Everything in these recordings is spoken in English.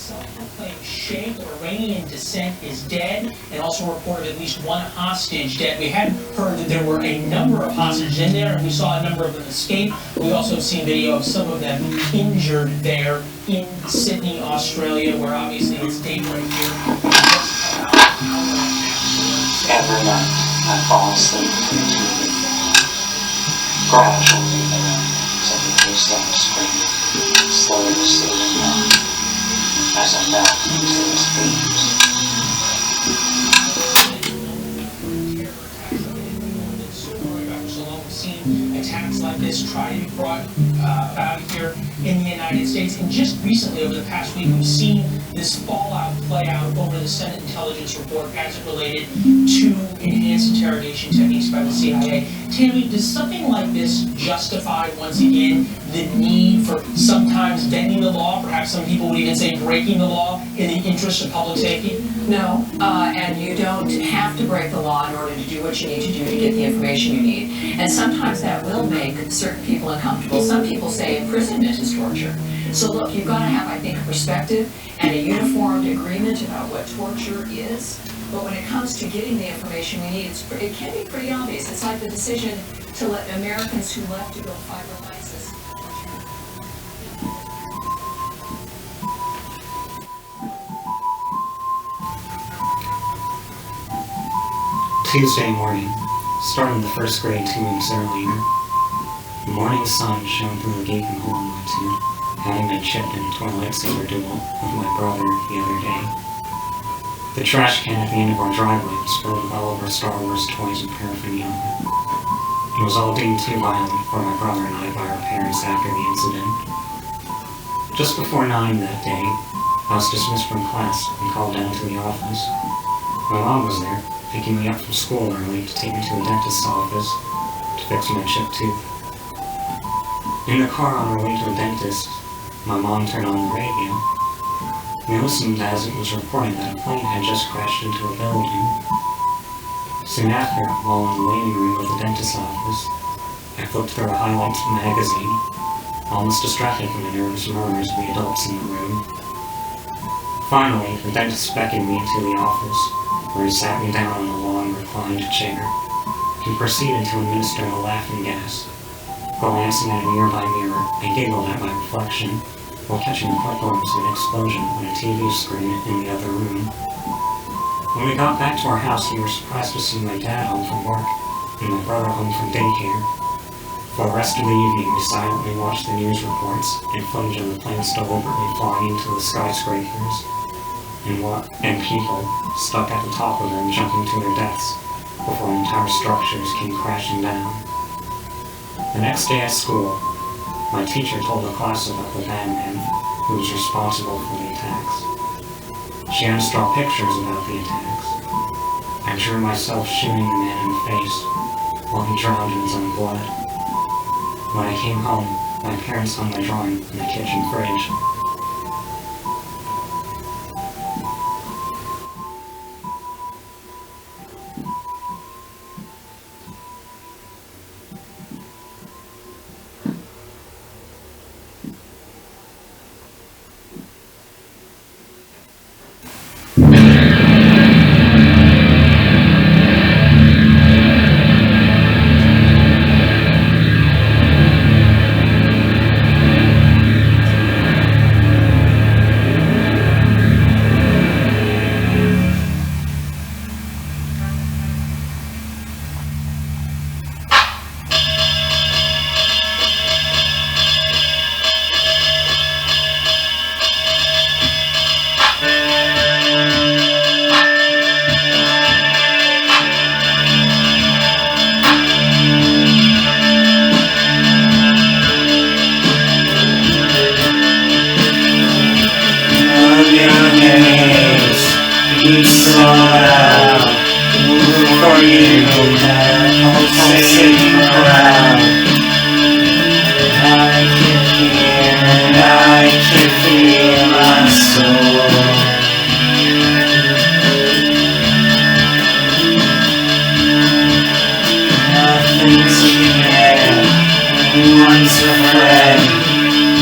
self-proclaimed Sheikh of Iranian descent is dead, and also reported at least one hostage dead. We had heard that there were a number of hostages in there, and we saw a number of them escape. We also have seen video of some of them injured there in Sydney, Australia, where obviously it's daybreak here. Every night I fall asleep to the TV. Gradually until the baseline scream slowly stealing down as I melt into its beams. Attacks like this try to be brought about here in the United States. And just recently, over the past week, we've seen this fallout play out over the Senate intelligence report as it related to enhanced interrogation techniques by the CIA. Tammy, does something like this justify, once again, the need for sometimes bending the law, perhaps some people would even say breaking the law, in the interest of public safety? No, and you don't have to break the law in order to do what you need to do to get the information you need. And sometimes that will make certain people uncomfortable. Some people say imprisonment is torture. So look, you've got to have, I think, a perspective and a uniformed agreement about what torture is. But when it comes to getting the information we need, it can be pretty obvious. It's like the decision to let Americans who left to go fight for ISIS. Tuesday morning, starting the first grade 2 weeks earlier. The morning sun shone through the gaping hole in my tooth, having been chipped in a twilight saber duel with my brother the other day. The trash can at the end of our driveway was filled with all of our Star Wars toys and paraphernalia. It was all deemed too violent for my brother and I by our parents after the incident. Just before 9 that day, I was dismissed from class and called down to the office. My mom was there, picking me up from school early to take me to the dentist's office to fix my chipped tooth. In the car on our way to the dentist, my mom turned on the radio. We listened as it was reported that a plane had just crashed into a building. Soon after, while in the waiting room of the dentist's office, I flipped through a highlights magazine, almost distracted from the nervous murmurs of the adults in the room. Finally, the dentist beckoned me into the office, where he sat me down on a long, reclined chair. He proceeded to administer a laughing gas. Glancing at a nearby mirror, I giggled at my reflection, while catching a quick glimpse of an explosion on a TV screen in the other room. When we got back to our house, we were surprised to see my dad home from work, and my brother home from daycare. For the rest of the evening, we silently watched the news reports and footage of the planes deliberately flying into the skyscrapers, and people stuck at the top of them jumping to their deaths before entire structures came crashing down. The next day at school, my teacher told the class about the bad man who was responsible for the attacks. She had us draw pictures about the attacks. I drew myself shooting the man in the face while he drowned in his own blood. When I came home, my parents hung my drawing in the kitchen fridge.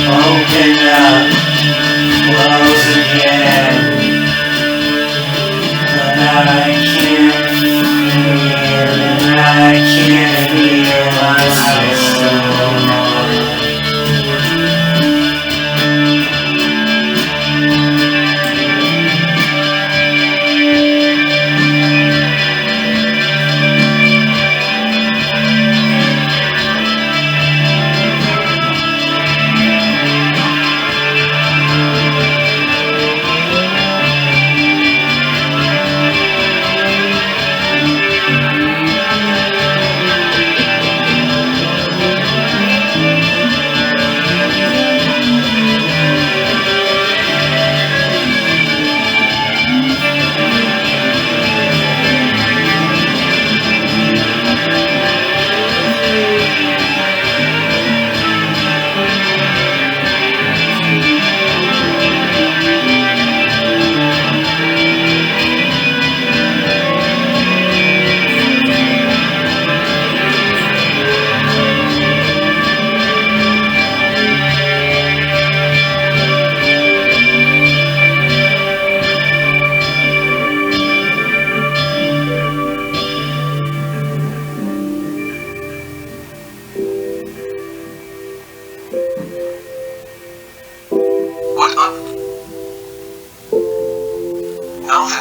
Open up, close again.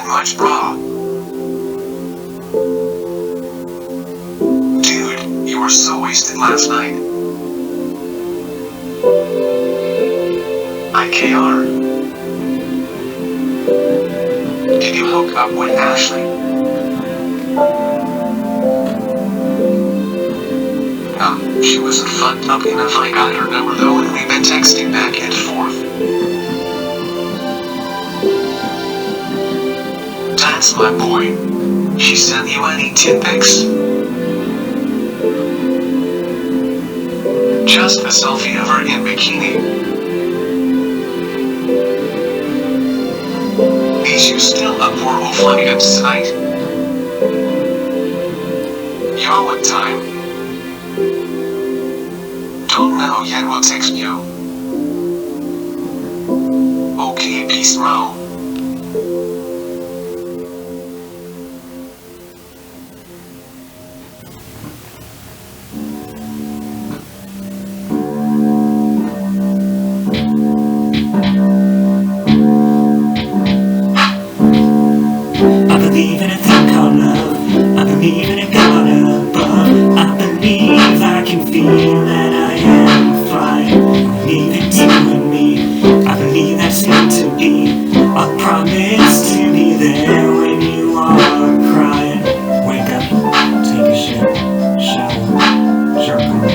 that much, brah. Dude, you were so wasted last night. IKR. Did you hook up with Ashley? She was a fun puppy enough. I got her number though and we've been texting back and forth. That's my boy. She sent you any tit pics? Just a selfie of her in bikini. Is you still up for O'Flanagan's tonight? Yo, what time? Don't know yet, we'll text you. Okay, peace, bro. I believe in a thing called love. I believe in a God above. I believe I can feel that I am flying. I believe it's you and me. I believe that's meant to be. I promise to be there when you are crying. Wake up, take a shit, shower, jerk off,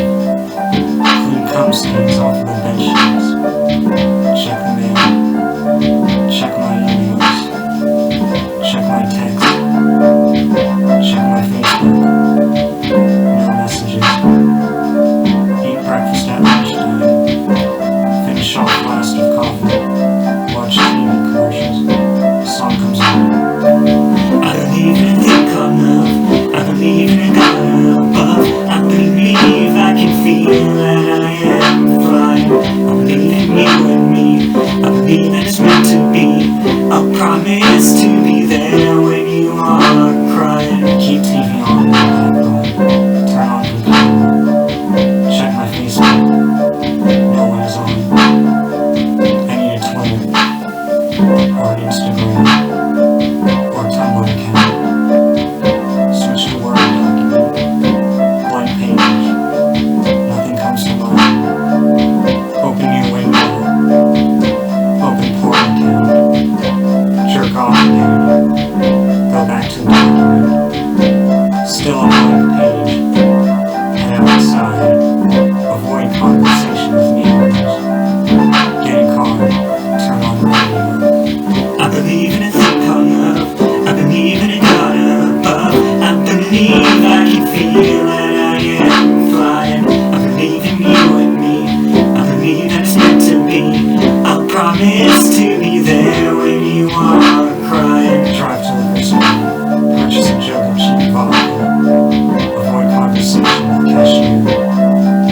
clean cum stains off of the bed sheets. Check the mail, check my emails. Check my text. Check my Facebook. No messages. Eat breakfast at lunchtime. Finish off a glass of coffee. Watch TV commercials. The song comes on. I believe in a thing called love. I believe in a God above. I believe I can feel that I am flying. I believe in you and me. I believe that it's meant to be. I promise to be there when you are crying. Keep TV on in the background. Turn on computer. Check my Facebook. No one is on. I need a Twitter. Or an Instagram. Or a Tumblr account. Switch to Word document. Blank page. Nothing comes to mind. Open new window. Open porn account. Jerk off again. Go back to the document. Still on blank page. Head outside. Avoid conversation with neighbors. Get a car. Turn on the radio. I believe in a thing called love. I believe in a God above. I believe I can feel that I am flying. I believe in you and me. I believe that it's meant to be. I promise to be there when you are crying. Drive to the restaurant. Purchase a jug of cheap vodka. Avoid conversation with cashier.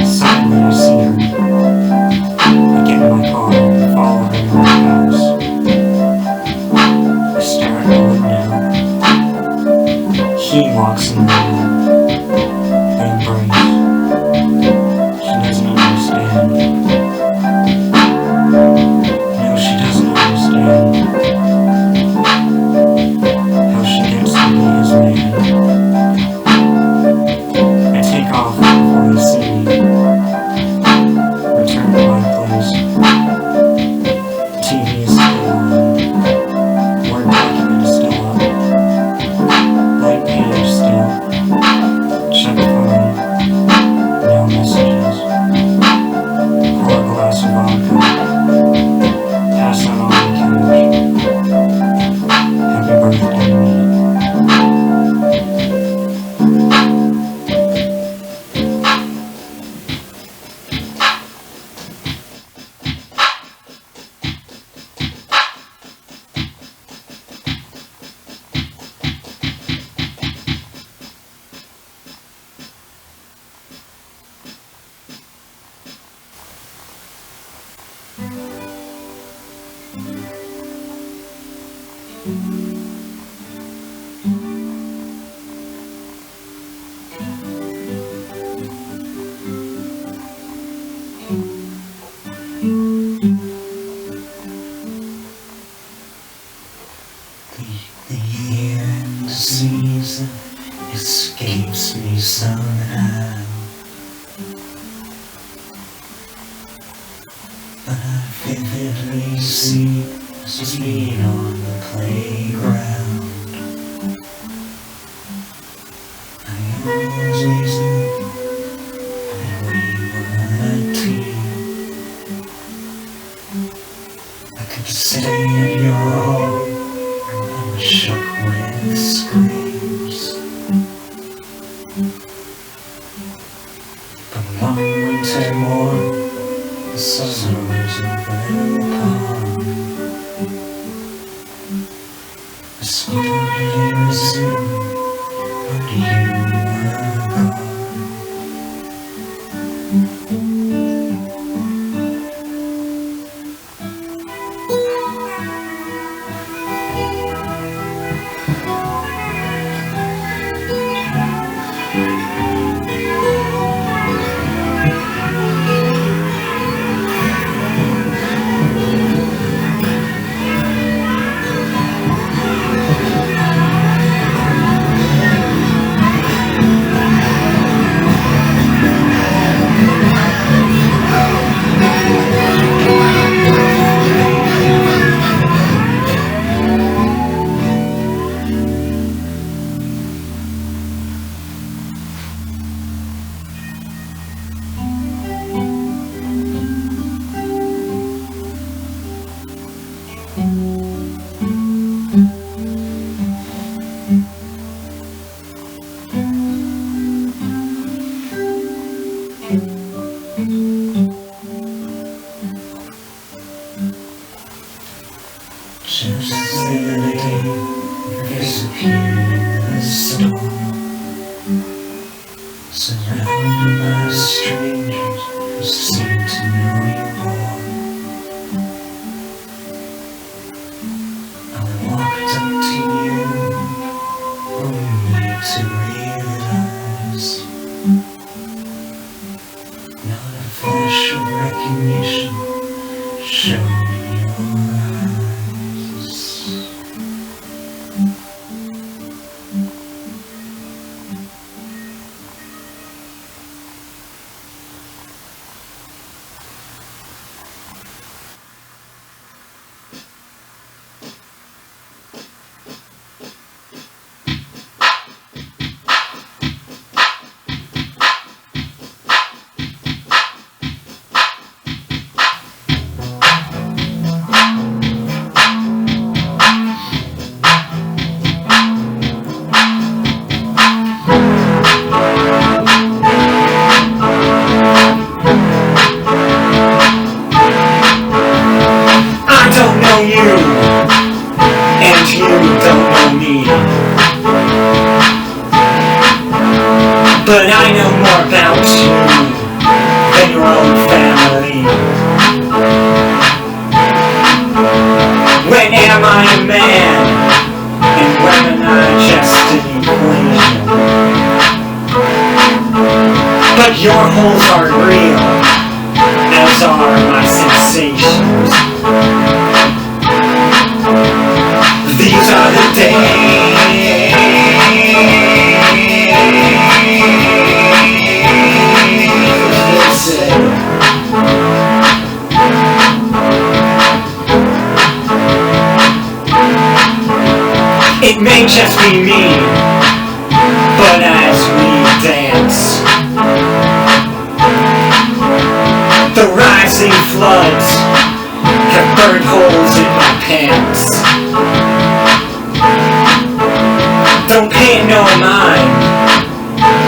Suddenly I see her. I get in my car and follow her to my house. I stare at the window. He walks in the room. They embrace. She doesn't understand. No, she doesn't understand how she gets to be his man. I take off before they see me. Return to my place. TV is still on. Word document is still up. Blank page still. Check phone. No messages. Pour a glass of vodka. Pass out on the couch. Happy birthday to me. The they see us just being on the playground. I always knew that we were a team. I could stay at your home and shook with screams. But one winter morn, the sun rose over the pond. I slowly resumed, but you were gone. Just as the other day, your face appeared in the storm, surrounded by strangers who seemed to know you more. I walked up to you, only to realize not a flash of recognition shone in your eyes. But I know more about you than your own family. When am I a man? And when am I just an equation? But your holes are real, as are my sensations. These are the days. It may just be me, but as we dance, the rising floods have burned holes in my pants. Don't pay it no mind,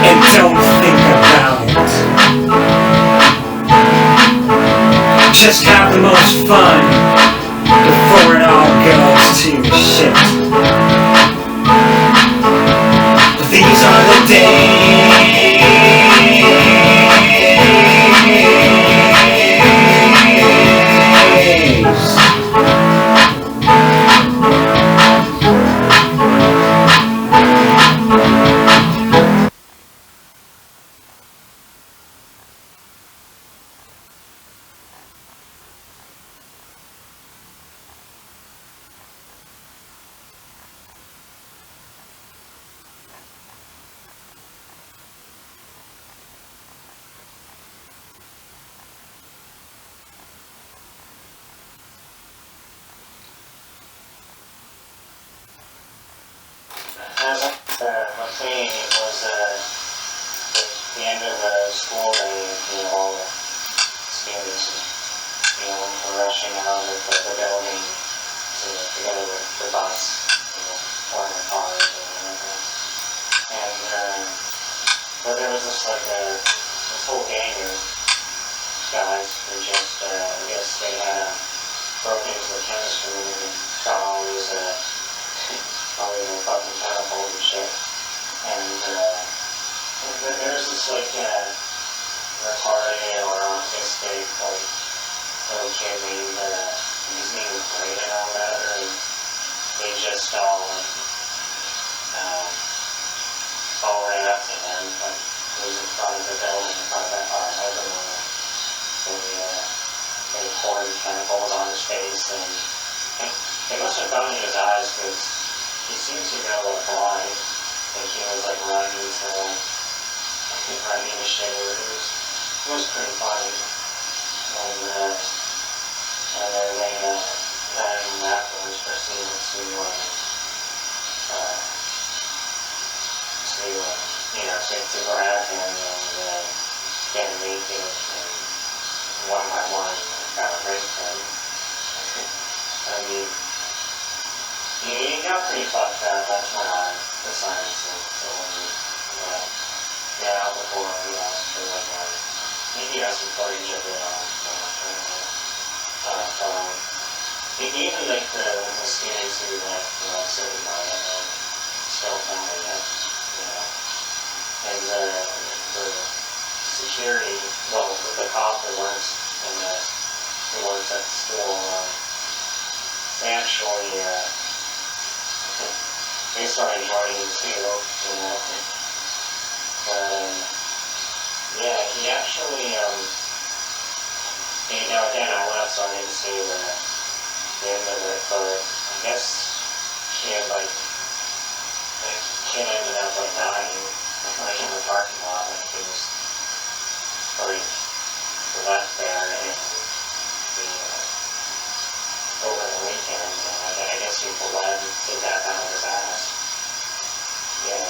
and don't think about it. Just have the most fun before it all goes to shit. These are the days. broke into the chemistry room and got all these fucking chemicals and shit. And there's this like retarded or autistic like little kid named his name was Braden or whatever, and they just all ran up to him, like he was in front of the building, in front of our living room, and they poured chemicals on his face, and they must have gone in his eyes because he seemed to go blind, like he was like running to shit. It was pretty funny, and then afterwards proceeded to grab him and get him naked and one by one got to rape him. I mean, he got pretty fucked up. That's when I decided to leave. Get out before he asked for some footage of it on phone. Even like the students who left sitting by it and still filming it, and the security, well, the cop who works at the school, they actually they started joining too, but yeah, he actually again I went outside to see the end of it, but I guess he had kid ended up dying in the parking lot, like he was left there over the weekend, and I guess he bled to death out of his ass. Yeah.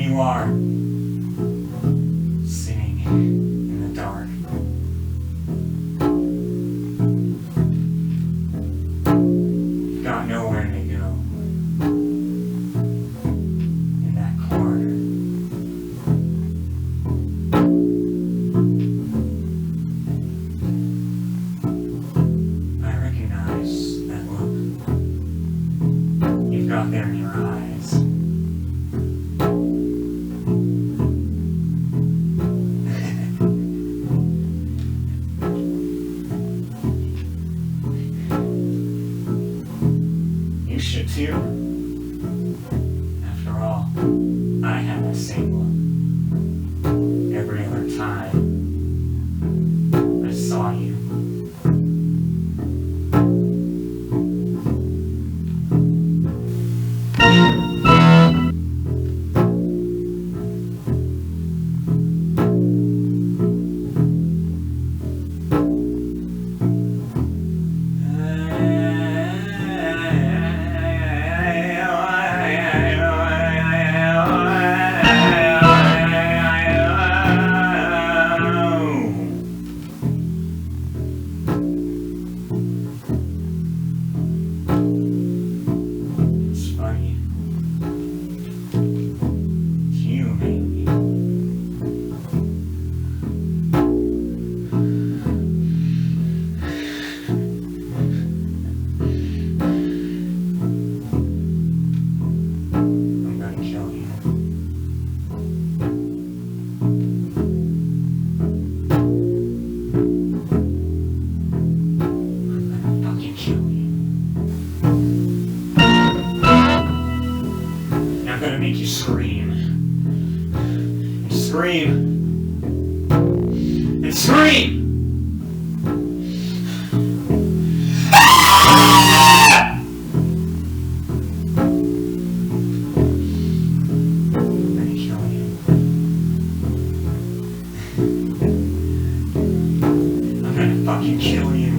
You are sitting in the dark. You've got nowhere to go in that corner. I recognize that look you've got there in your eyes. Too. After all, I had that same look every other time I saw you. you scream. Scream. And scream! Fucking kill you.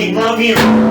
I love you.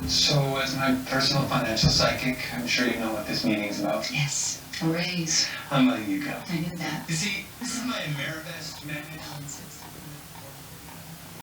So, as my personal financial psychic, I'm sure you know what this meeting's about. Yes, a raise. I'm letting you go. I knew that. You see, this is my Ameribest magnet.